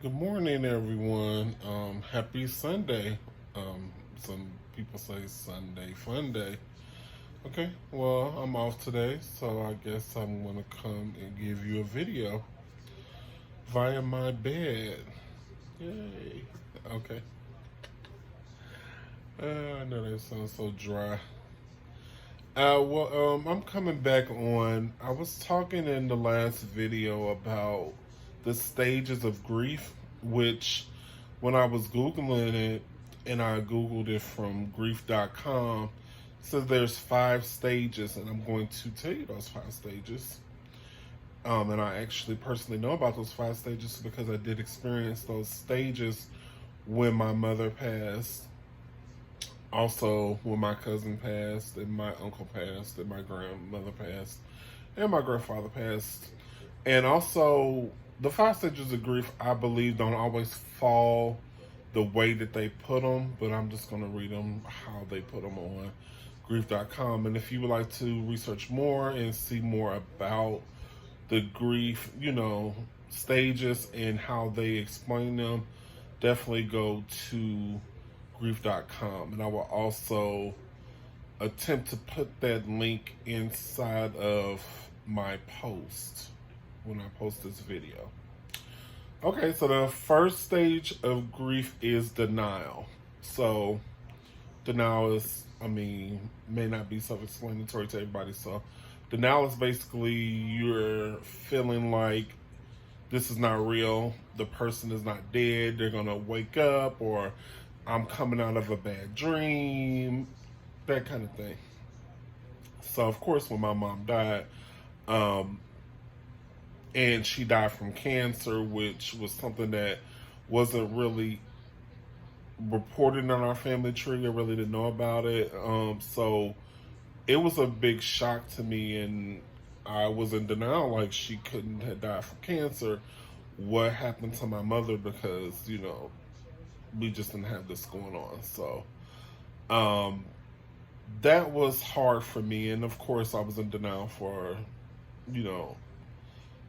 Good morning, everyone. Happy Sunday. Some people say Sunday fun day. Okay, well, I'm off today, so I guess I'm gonna come and give you a video via my bed. Yay. Okay. I know that sounds so dry. I'm coming back on. I was talking in the last video about the stages of grief, which when I was Googling it, and I Googled it from grief.com, it says there's 5 stages, and I'm going to tell you those 5 stages. And I actually personally know about those 5 stages because I did experience those stages when my mother passed, also when my cousin passed, and my uncle passed, and my grandmother passed, and my grandfather passed. And also, the 5 stages of grief, I believe, don't always fall the way that they put them, but I'm just going to read them how they put them on grief.com. And if you would like to research more and see more about the grief, stages and how they explain them, definitely go to grief.com. And I will also attempt to put that link inside of my post when I post this video. Okay, so the first stage of grief is denial. So, denial is, may not be self explanatory to everybody. So, denial is basically you're feeling like this is not real, the person is not dead, they're gonna wake up, or I'm coming out of a bad dream, that kind of thing. So, of course, when my mom died, um, and she died from cancer, which was something that wasn't really reported on our family tree. I really didn't know about it. So it was a big shock to me, and I was in denial, like she couldn't have died from cancer. What happened to my mother? Because we just didn't have this going on. So um, that was hard for me, and of course, I was in denial for you know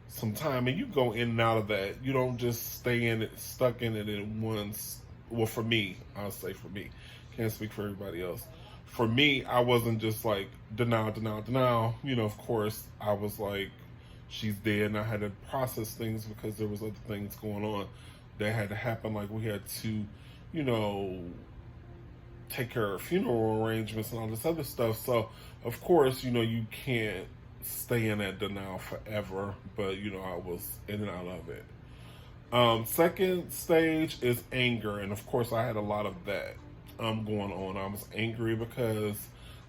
some time, and you go in and out of that. You don't just stay in it, stuck in it at once. Well, for me, I'll say for me, can't speak for everybody else. For me, I wasn't just like denial, denial, denial. Of course, I was like, she's dead, and I had to process things because there was other things going on that had to happen. Like we had to, you know, take care of funeral arrangements and all this other stuff. So, of course, you can't stay in that denial forever, but I was in and out of it. Second stage is anger, and of course, I had a lot of that going on. I was angry because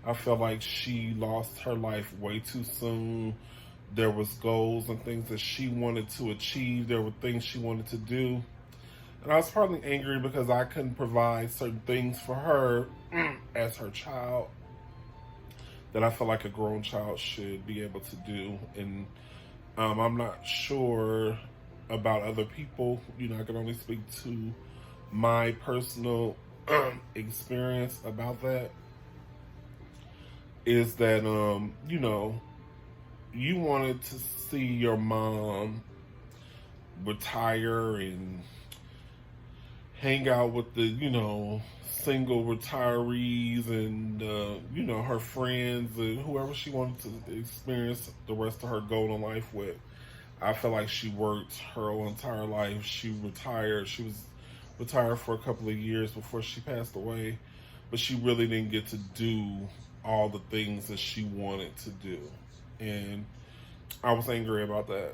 I felt like she lost her life way too soon. There was goals and things that she wanted to achieve. There were things she wanted to do, and I was probably angry because I couldn't provide certain things for her as her child that I feel like a grown child should be able to do. And I'm not sure about other people. I can only speak to my personal experience about that. Is that, you wanted to see your mom retire and hang out with the, single retirees and, her friends and whoever she wanted to experience the rest of her golden life with. I feel like she worked her whole entire life. She retired. She was retired for a couple of years before she passed away, but she really didn't get to do all the things that she wanted to do. And I was angry about that.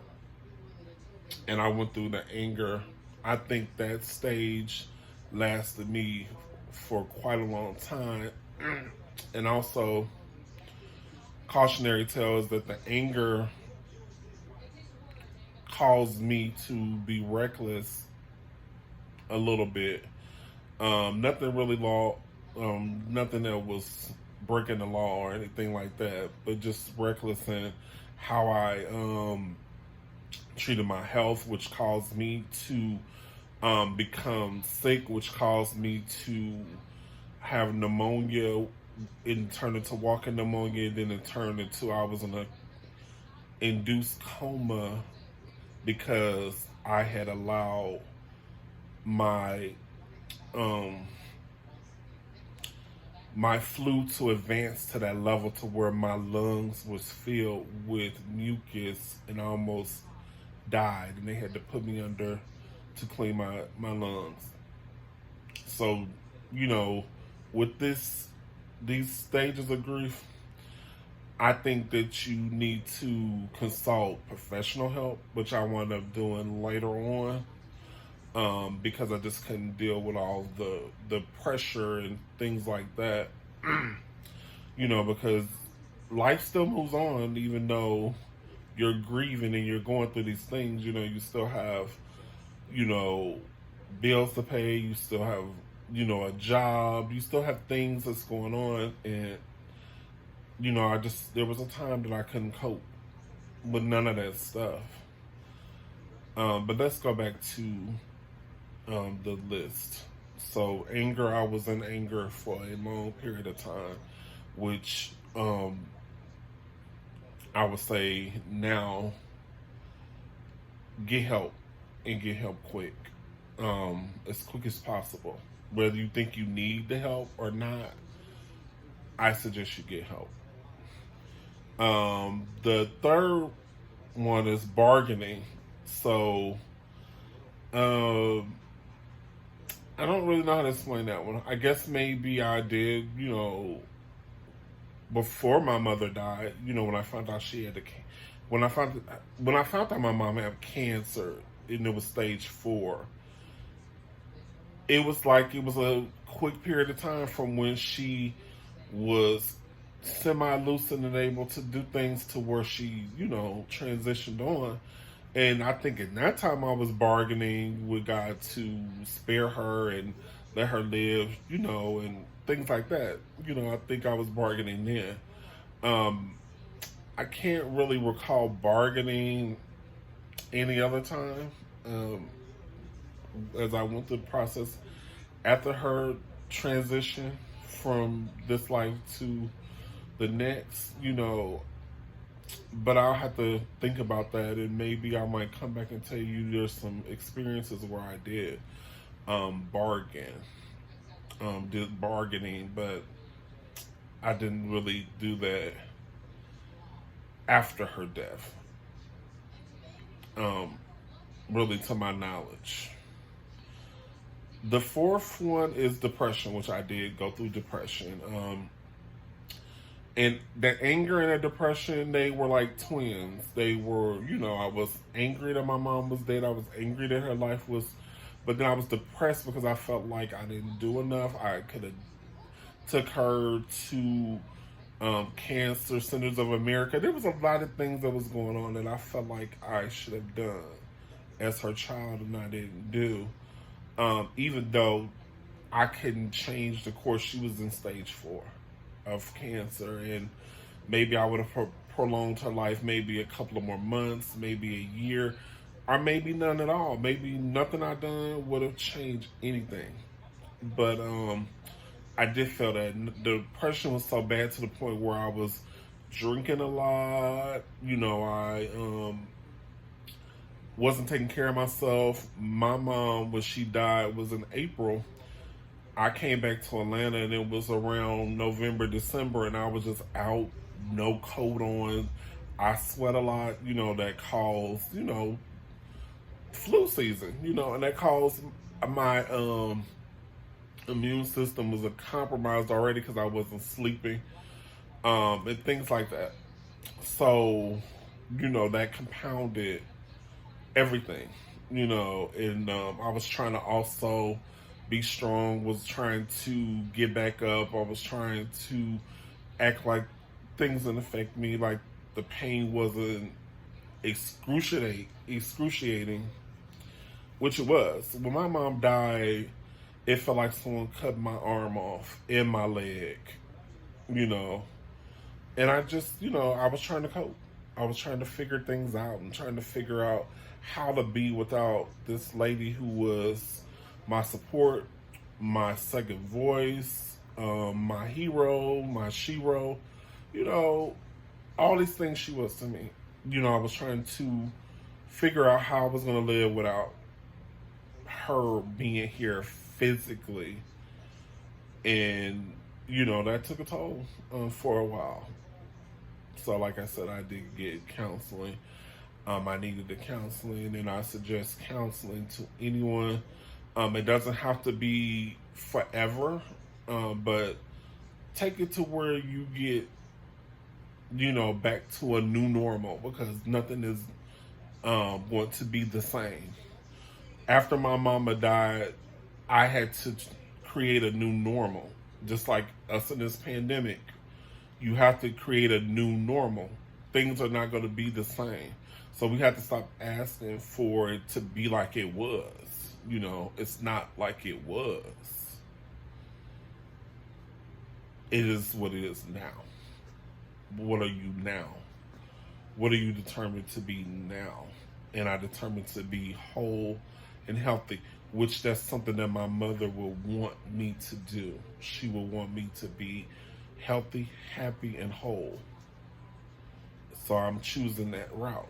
And I went through the anger. I think that stage lasted me for quite a long time. And also, cautionary tale is that the anger caused me to be reckless a little bit. Nothing really nothing that was breaking the law or anything like that, but just reckless in how I treated my health, which caused me to become sick, which caused me to have pneumonia. It turned into walking pneumonia, then it turned into I was in a induced coma because I had allowed my um my flu to advance to that level to where my lungs was filled with mucus and I almost died, and they had to put me under to clean my lungs. So, you know, with these stages of grief, I think that you need to consult professional help, which I wound up doing later on, because I just couldn't deal with all the pressure and things like that. You know, because life still moves on, even though you're grieving and you're going through these things. You know, you still have, you know, bills to pay. You still have, you know, a job. You still have things that's going on, and you know, there was a time that I couldn't cope with none of that stuff. But let's go back to the list. So anger, I was in anger for a long period of time, which I would say now, get help and get help quick, as quick as possible. Whether you think you need the help or not, I suggest you get help. The third one is bargaining. So, I don't really know how to explain that one. I guess maybe I did, you know, before my mother died. You know, when I found out she had when I found out my mom had cancer and it was stage 4. It was like it was a quick period of time from when she was semi-lucid and able to do things to where she, you know, transitioned on. And I think at that time I was bargaining with God to spare her and let her live, you know, and things like that. You know, I think I was bargaining then. I can't really recall bargaining any other time. As I went through the process after her transition from this life to the next, you know, but I'll have to think about that, and maybe I might come back and tell you there's some experiences where I did did bargaining, but I didn't really do that after her death, really to my knowledge. The fourth one is depression, which I did go through depression. And the anger and the depression, they were like twins. They were, you know, I was angry that my mom was dead. I was angry that her life was, but then I was depressed because I felt like I didn't do enough. I could have took her to Cancer Centers of America. There was a lot of things that was going on that I felt like I should have done as her child and I didn't do. Even though I couldn't change the course, she was in stage 4 of cancer, and maybe I would have prolonged her life maybe a couple of more months, maybe a year, or maybe none at all. Maybe nothing I done would have changed anything. But I did feel that the depression was so bad to the point where I was drinking a lot. You know, I wasn't taking care of myself. My mom, when she died, was in April. I came back to Atlanta and it was around November, December, and I was just out, no coat on. I sweat a lot, you know, that caused, you know, flu season, you know, and that caused my immune system was compromised already because I wasn't sleeping, and things like that. So, you know, that compounded everything, you know, and I was trying to also be strong, was trying to get back up. I was trying to act like things didn't affect me, like the pain wasn't excruciating, which it was. When my mom died, it felt like someone cut my arm off and my leg, you know. And I just, you know, I was trying to cope. I was trying to figure things out and trying to figure out how to be without this lady who was my support, my second voice, my hero, my shero, you know, all these things she was to me. You know, I was trying to figure out how I was going to live without her being here physically, and that took a toll for a while. So, like I said, I did get counseling. I needed the counseling, and I suggest counseling to anyone. It doesn't have to be forever, but take it to where you get, back to a new normal, because nothing is going to be the same. After my mama died, I had to create a new normal. Just like us in this pandemic, you have to create a new normal. Things are not going to be the same. So we have to stop asking for it to be like it was. It's not like it was. It is what it is now. What are you now? What are you determined to be now? And I determined to be whole and healthy, which that's something that my mother will want me to do. She will want me to be healthy, happy, and whole. So I'm choosing that route.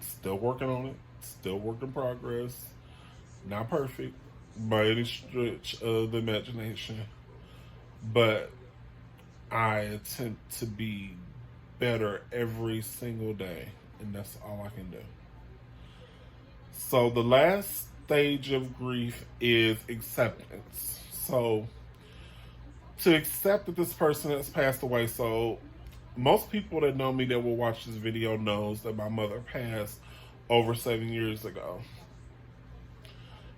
Still working on it. Still work in progress. Not perfect by any stretch of the imagination. But I attempt to be better every single day. And that's all I can do. So the last stage of grief is acceptance. So to accept that this person has passed away. So most people that know me that will watch this video knows that my mother passed over 7 years ago.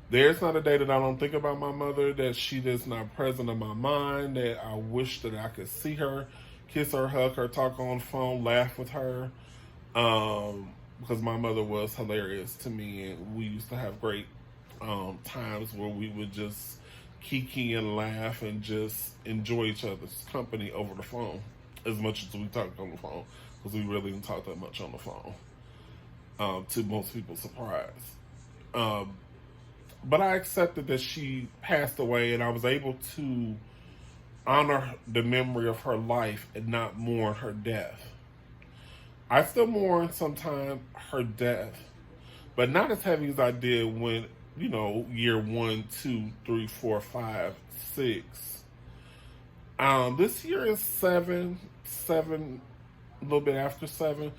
There's not a day that I don't think about my mother, that she is not present in my mind, that I wish that I could see her, kiss her, hug her, talk on the phone, laugh with her. Because my mother was hilarious to me, and we used to have great times where we would just kiki and laugh and just enjoy each other's company over the phone as much as we talked on the phone, because we really didn't talk that much on the phone, to most people's surprise. But I accepted that she passed away, and I was able to honor the memory of her life and not mourn her death. I still mourn sometimes her death, but not as heavy as I did when, year 1, 2, 3, 4, 5, 6. This year is 7, a little bit after 7.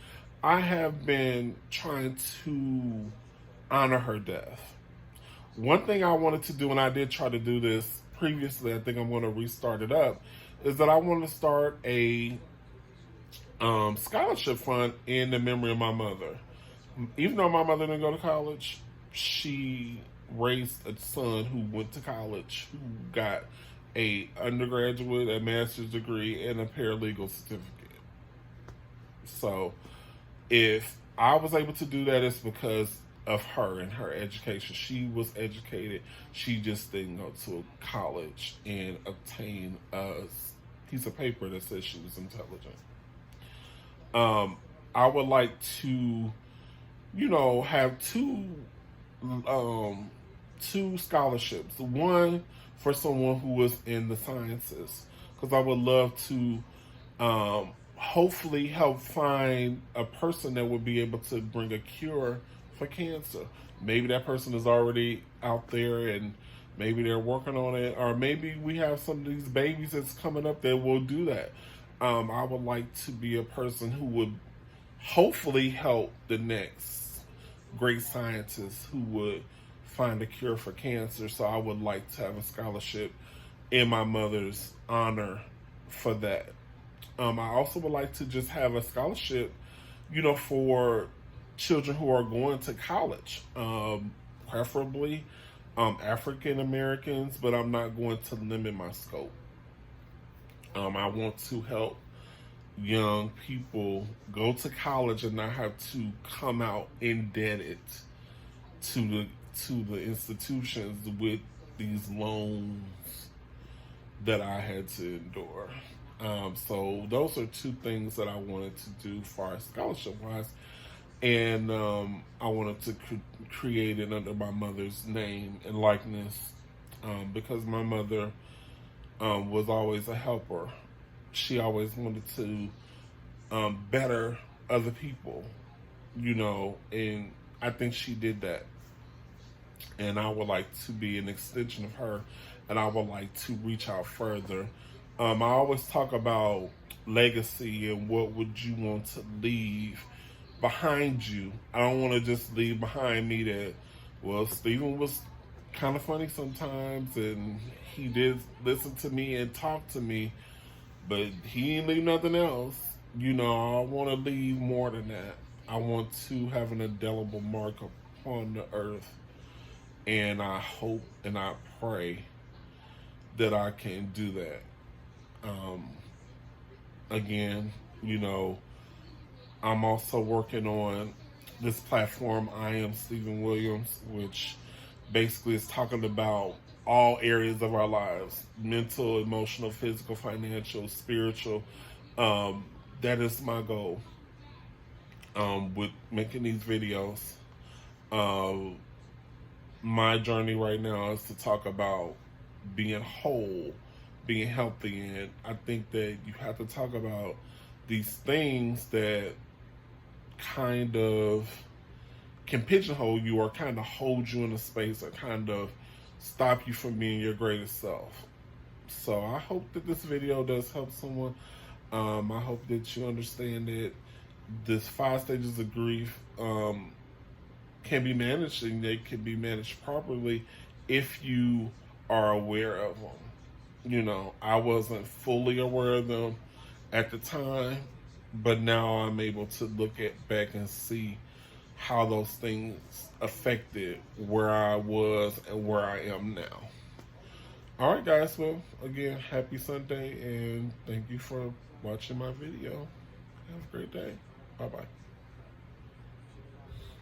I have been trying to honor her death. One thing I wanted to do, and I did try to do this previously, I think I'm going to restart it up, is that I want to start a scholarship fund in the memory of my mother. Even though my mother didn't go to college, she raised a son who went to college, who got a undergraduate, a master's degree, and a paralegal certificate. So if I was able to do that, it's because of her and her education. She was educated. She just didn't go to college and obtain a piece of paper that says she was intelligent. I would like to, have two scholarships. One for someone who was in the sciences, because I would love to hopefully help find a person that would be able to bring a cure for cancer. Maybe that person is already out there and maybe they're working on it, or maybe we have some of these babies that's coming up that will do that. I would like to be a person who would hopefully help the next great scientist who would find a cure for cancer. So I would like to have a scholarship in my mother's honor for that. I also would like to just have a scholarship, for children who are going to college, preferably African Americans, but I'm not going to limit my scope. I want to help young people go to college and not have to come out indebted to the institutions with these loans that I had to endure. So those are two things that I wanted to do as far as scholarship wise. And I wanted to create it under my mother's name and likeness, because my mother was always a helper. She always wanted to better other people, and I think she did that. and I would like to be an extension of her, and I would like to reach out further. I always talk about legacy and what would you want to leave behind you. I don't want to just leave behind me that, well, Stephen was kind of funny sometimes, and he did listen to me and talk to me, but he didn't leave nothing else. You know, I want to leave more than that. I want to have an indelible mark upon the earth, and I hope and I pray that I can do that. Again, you know, I'm also working on this platform, I Am Stephen Williams, which basically is talking about all areas of our lives: mental, emotional, physical, financial, spiritual. Um, that is my goal with making these videos. Um, my journey right now is to talk about being whole, being healthy, and I think that you have to talk about these things that kind of can pigeonhole you or kind of hold you in a space or kind of stop you from being your greatest self. So I hope that this video does help someone. I hope that you understand that this 5 stages of grief can be managed, and they can be managed properly if you are aware of them. You know, I wasn't fully aware of them at the time, but now I'm able to look back and see how those things affected where I was and where I am now. All right, guys. Well, again, happy Sunday, and thank you for watching my video. Have a great day. Bye-bye.